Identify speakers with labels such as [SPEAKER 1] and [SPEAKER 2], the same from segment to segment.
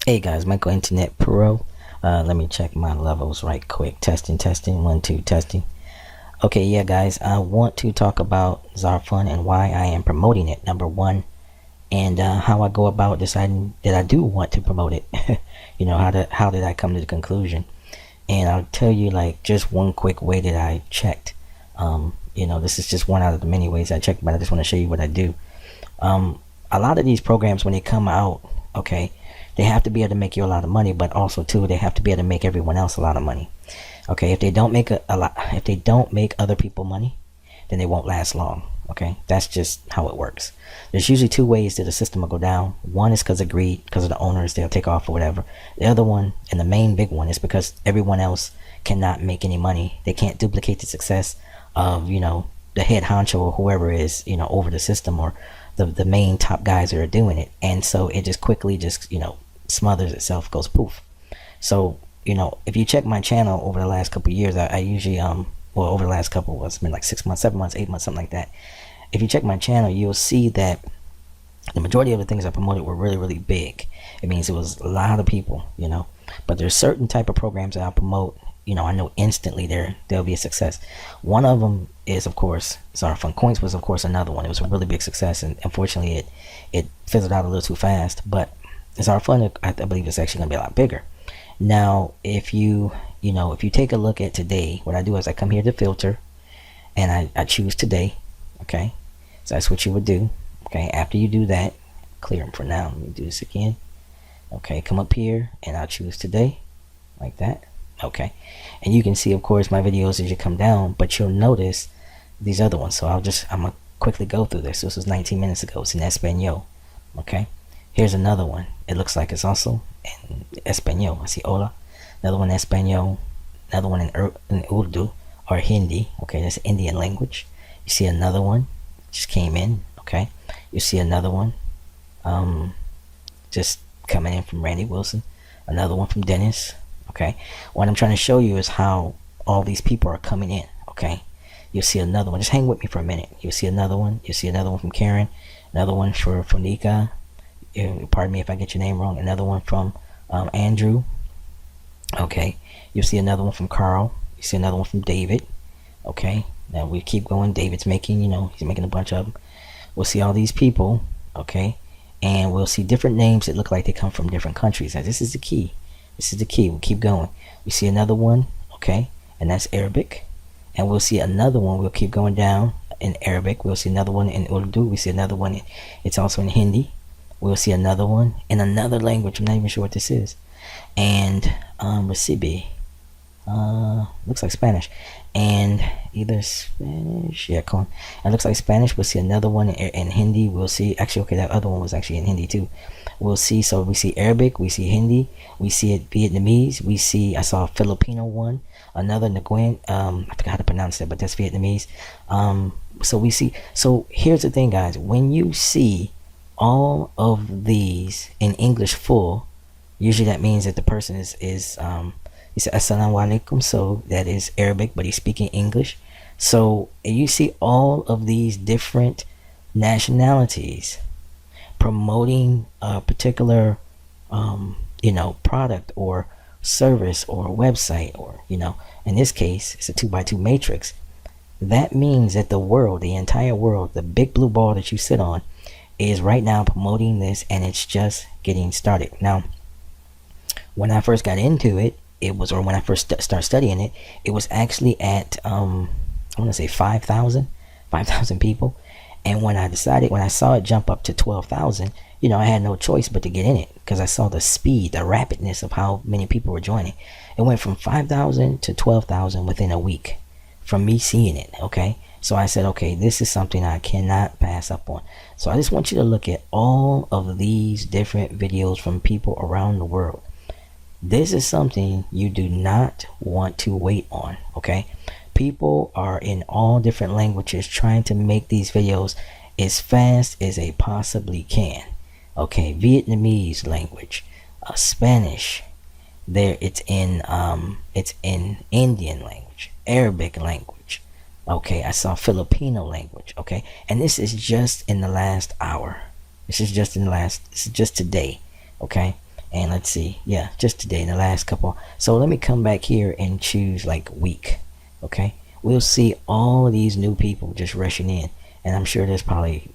[SPEAKER 1] Hey guys, Michael Internet Pro. Let me check my levels right quick. Testing, testing, 1, 2, testing. Okay, yeah, guys, I want to talk about Zarfund and why I am promoting it. Number one, and how I go about deciding that I do want to promote it. How did I come to the conclusion? And I'll tell you like just one quick way that I checked. This is just one out of the many ways I checked, but I just want to show you what I do. A lot of these programs when they come out, okay, they have to be able to make you a lot of money, but also too they have to be able to make everyone else a lot of money. Okay, if they don't make a lot, if they don't make other people money, then they won't last long. Okay, that's just how it works. There's usually two ways that the system will go down. One is because of greed, because of the owners, they'll take off or whatever. The other one, and the main big one, is because everyone else cannot make any money. They can't duplicate the success of the head honcho or whoever is over the system, or the main top guys that are doing it, and so it just quickly just smothers itself, goes poof. So if you check my channel over the last couple of years, I usually over the last couple, it's been like 6 months, 7 months, 8 months, something like that. If you check my channel, you'll see that the majority of the things I promoted were really, really big. It means it was a lot of people, but there's certain type of programs that I promote, I know instantly there'll be a success. One of them is, of course, Zarfund. Coins was, of course, another one. It was a really big success, and unfortunately it fizzled out a little too fast. But Zarfund, I believe, is actually going to be a lot bigger. Now, if you take a look at today, what I do is I come here to filter, and I choose today. Okay, so that's what you would do. Okay, after you do that, clear them for now. Let me do this again. Okay, come up here, and I'll choose today, like that. Okay, and you can see, of course, my videos as you come down, but you'll notice these other ones. So I'm gonna quickly go through this. This was 19 minutes ago. It's in Espanol. Okay, here's another one. It looks like it's also in Espanol. I see hola. Another one in Espanol. Another one in Urdu or Hindi. Okay, that's Indian language. You see another one just came in. Okay, you see another one just coming in from Randy Wilson. Another one from Dennis. Okay, what I'm trying to show you is how all these people are coming in. Okay, you'll see another one. Just hang with me for a minute. You'll see another one. You'll see another one from Karen. Another one for Nika. Pardon me if I get your name wrong. Another one from Andrew. Okay, you'll see another one from Carl. You see another one from David. Okay, now we keep going. David's making, he's making a bunch of them. We'll see all these people. Okay, and we'll see different names that look like they come from different countries. Now this is the key. This is the key. We'll keep going. We see another one. Okay, and that's Arabic. And we'll see another one. We'll keep going down in Arabic. We'll see another one in Urdu. We see another one. It's also in Hindi. We'll see another one in another language. I'm not even sure what this is. And Recibe. Looks like Spanish. And either Spanish. Yeah, come on. It looks like Spanish. We'll see another one in Hindi. We'll see. Actually, okay, that other one was actually in Hindi too. We'll see. So we see Arabic. We see Hindi. We see it Vietnamese. We see. I saw a Filipino one. Another Nguyen. I forgot how to pronounce it, but that's Vietnamese. So we see. So here's the thing, guys. When you see all of these in English full, usually that means that the person is he said assalamu alaikum, so that is Arabic, but he's speaking English. So you see all of these different nationalities promoting a particular product or service or website, or in this case it's a 2x2 matrix. That means that the world, the entire world, the big blue ball that you sit on, is right now promoting this, and it's just getting started. Now, when I first got into it, when I first started studying it, it was actually at I want to say 5,000 people. And when I saw it jump up to 12,000, I had no choice but to get in it, because I saw the speed, the rapidness of how many people were joining. It went from 5,000 to 12,000 within a week from me seeing it. Okay, so I said, okay, this is something I cannot pass up on. So I just want you to look at all of these different videos from people around the world. This is something you do not want to wait on. Okay, people are in all different languages trying to make these videos as fast as they possibly can. Okay, Vietnamese language, Spanish, it's in Indian language, Arabic language. Okay, I saw Filipino language. Okay, and this is just in the last hour. This is just today. Okay, And let's see, yeah, just today in the last couple. So let me come back here and choose like week. Okay, we'll see all of these new people just rushing in, and I'm sure there's probably,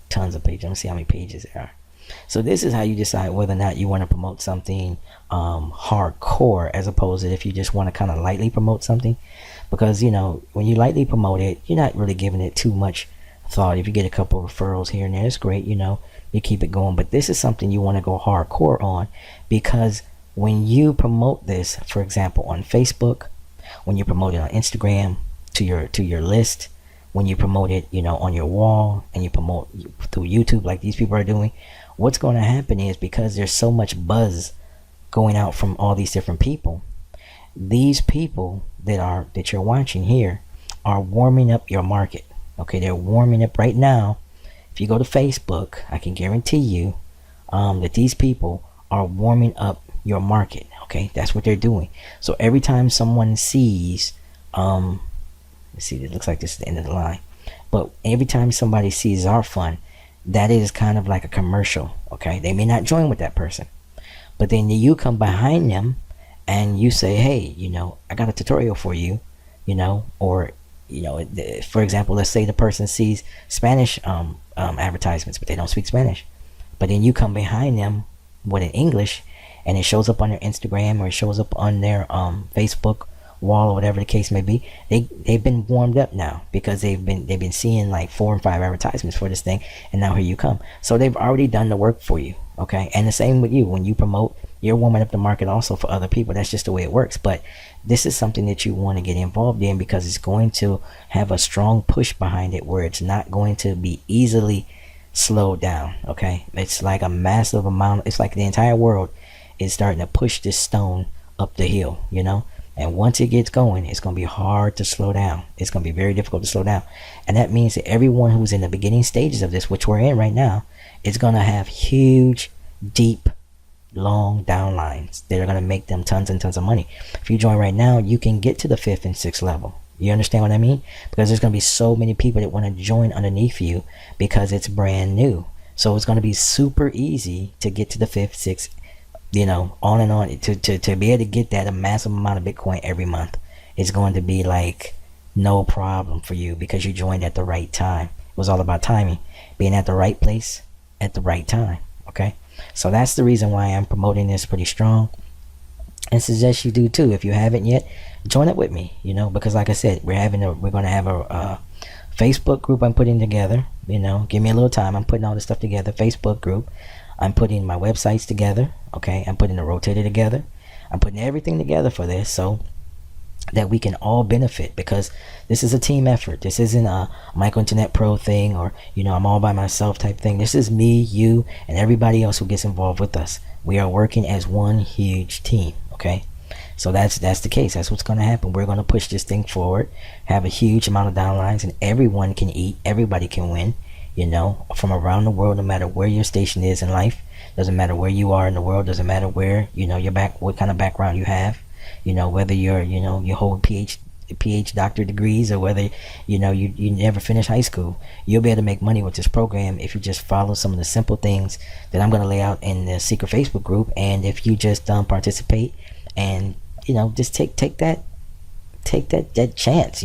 [SPEAKER 1] tons of pages. Let me see how many pages there are. So this is how you decide whether or not you want to promote something hardcore, as opposed to if you just want to kind of lightly promote something. Because when you lightly promote it, you're not really giving it too much thought. If you get a couple of referrals here and there, it's great. You keep it going. But this is something you want to go hardcore on, because when you promote this, for example, on Facebook, when you promote it on Instagram to your list, when you promote it, on your wall, and you promote through YouTube like these people are doing, what's going to happen is, because there's so much buzz going out from all these different people, these people that you're watching here are warming up your market. Okay, they're warming up right now. If you go to Facebook, I can guarantee you that these people are warming up your market. Okay, that's what they're doing. So every time someone sees, let's see, it looks like this is the end of the line, but every time somebody sees Zarfund, that is kind of like a commercial. Okay, they may not join with that person, but then you come behind them and you say, hey, I got a tutorial for you, or for example, let's say the person sees Spanish advertisements, but they don't speak Spanish, but then you come behind them with an English, and it shows up on their Instagram, or it shows up on their Facebook wall, or whatever the case may be. They've been warmed up now, because they've been seeing like 4 and 5 advertisements for this thing, and now here you come. So they've already done the work for you. Okay, and the same with you. When you promote, you're warming up the market also for other people. That's just the way it works. But this is something that you want to get involved in, because it's going to have a strong push behind it, where it's not going to be easily slowed down. Okay, it's like a massive amount. It's like the entire world is starting to push this stone up the hill, and once it gets going, it's going to be hard to slow down. It's going to be very difficult to slow down. And that means that everyone who's in the beginning stages of this, which we're in right now, is going to have huge, deep, long downlines that are going to make them tons and tons of money. If you join right now, you can get to the 5th and 6th level. You understand what I mean? Because there's going to be so many people that want to join underneath you, because it's brand new. So it's going to be super easy to get to the 5th, 6th, on and on, to be able to get that a massive amount of Bitcoin every month. It's going to be like no problem for you, because you joined at the right time. It was all about timing, being at the right place at the right time. Okay, so that's the reason why I'm promoting this pretty strong, and suggest you do too. If you haven't yet, join up with me, because like I said, we're going to have a Facebook group I'm putting together. Give me a little time. I'm putting all this stuff together. Facebook group. I'm putting my websites together. Okay, I'm putting the rotator together. I'm putting everything together for this, so that we can all benefit, because this is a team effort. This isn't a Micro Internet Pro thing, or I'm all by myself type thing. This is me, you, and everybody else who gets involved with us. We are working as one huge team. Okay, so that's the case. That's what's going to happen. We're going to push this thing forward, have a huge amount of downlines, and everyone can eat. Everybody can win, from around the world, no matter where your station is in life. Doesn't matter where you are in the world. Doesn't matter where what kind of background you have. Whether you're you hold PhD doctor degrees, or whether you never finish high school, you'll be able to make money with this program if you just follow some of the simple things that I'm going to lay out in the secret Facebook group. And if you just participate, and just take that chance,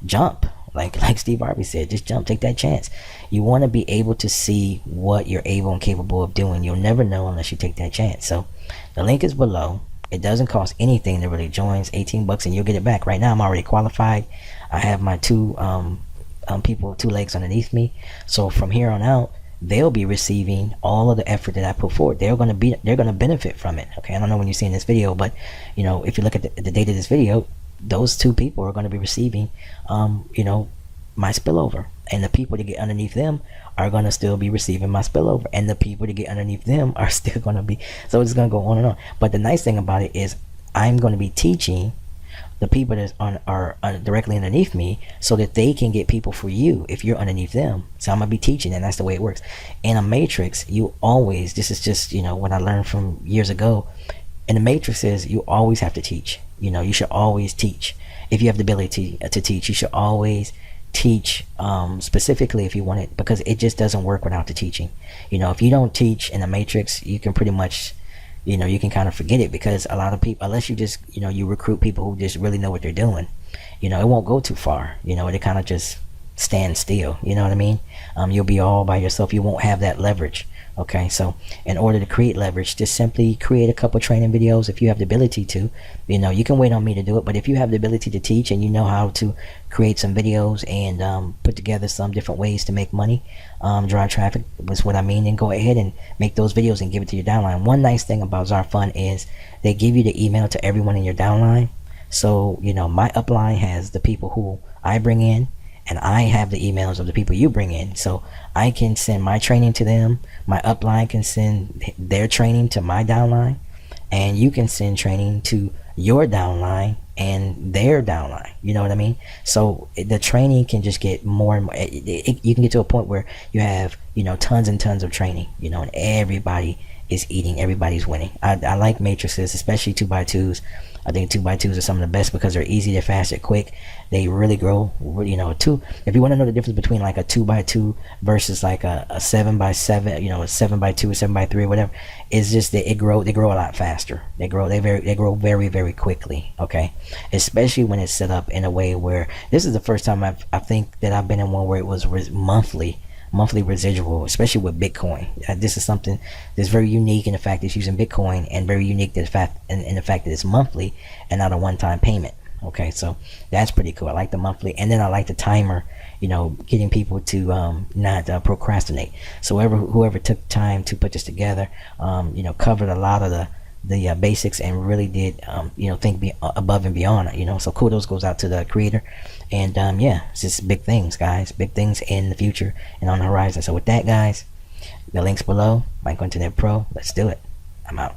[SPEAKER 1] jump, like Steve Harvey said, just jump, take that chance. You want to be able to see what you're able and capable of doing. You'll never know unless you take that chance. So the link is below. It doesn't cost anything to really join. It's $18 and you'll get it back. Right now I'm already qualified. I have my two legs underneath me. So from here on out, they'll be receiving all of the effort that I put forward. They're going to benefit from it. Okay, I don't know when you're seeing this video, but if you look at the date of this video, those 2 people are going to be receiving my spillover, and the people that get underneath them are going to still be receiving my spillover, and the people that get underneath them are still going to be. So it's going to go on and on. But the nice thing about it is I'm going to be teaching the people that are directly underneath me, so that they can get people for you if you're underneath them. So I'm going to be teaching, and that's the way it works. In a matrix, this is just what I learned from years ago. In the matrix is you always have to teach. You should always teach. If you have the ability to teach, you should always teach, specifically if you want it, because it just doesn't work without the teaching. If you don't teach in the matrix, you can pretty much you can kind of forget it, because a lot of people, unless you just, you recruit people who just really know what they're doing, it won't go too far. It kind of just stand still. You know what I mean? You'll be all by yourself. You won't have that leverage. Okay, so in order to create leverage, just simply create a couple training videos if you have the ability to. You can wait on me to do it, but if you have the ability to teach and you know how to create some videos and put together some different ways to make money, drive traffic, was what I mean, then go ahead and make those videos and give it to your downline. One nice thing about Zarfund is they give you the email to everyone in your downline. So, my upline has the people who I bring in, and I have the emails of the people you bring in. So I can send my training to them. My upline can send their training to my downline, and you can send training to your downline and their downline. You know what I mean? So the training can just get more and more. You can get to a point where you have, tons and tons of training, and everybody is eating, everybody's winning. I like matrices, especially 2x2s. I think 2x2s are some of the best because they're easy, they're fast, they're quick, they really grow. If you want to know the difference between like a 2x2 versus like a 7x7, a 7x2 or 7x3 or whatever, it's just that they grow a lot faster. They grow very, very quickly. Okay, especially when it's set up in a way where, this is the first time I think that I've been in one where it was monthly residual, especially with Bitcoin. This is something that's very unique in the fact that it's using Bitcoin, and very unique in the fact that it's monthly and not a one-time payment. Okay, so that's pretty cool. I like the monthly, and then I like the timer, getting people to not procrastinate. So whoever took time to put this together, covered a lot of the basics and really did think above and beyond. So kudos goes out to the creator. And it's just big things, guys, big things in the future and on the horizon. So with that, guys, the links below, Micro Internet Pro, let's do it. I'm out.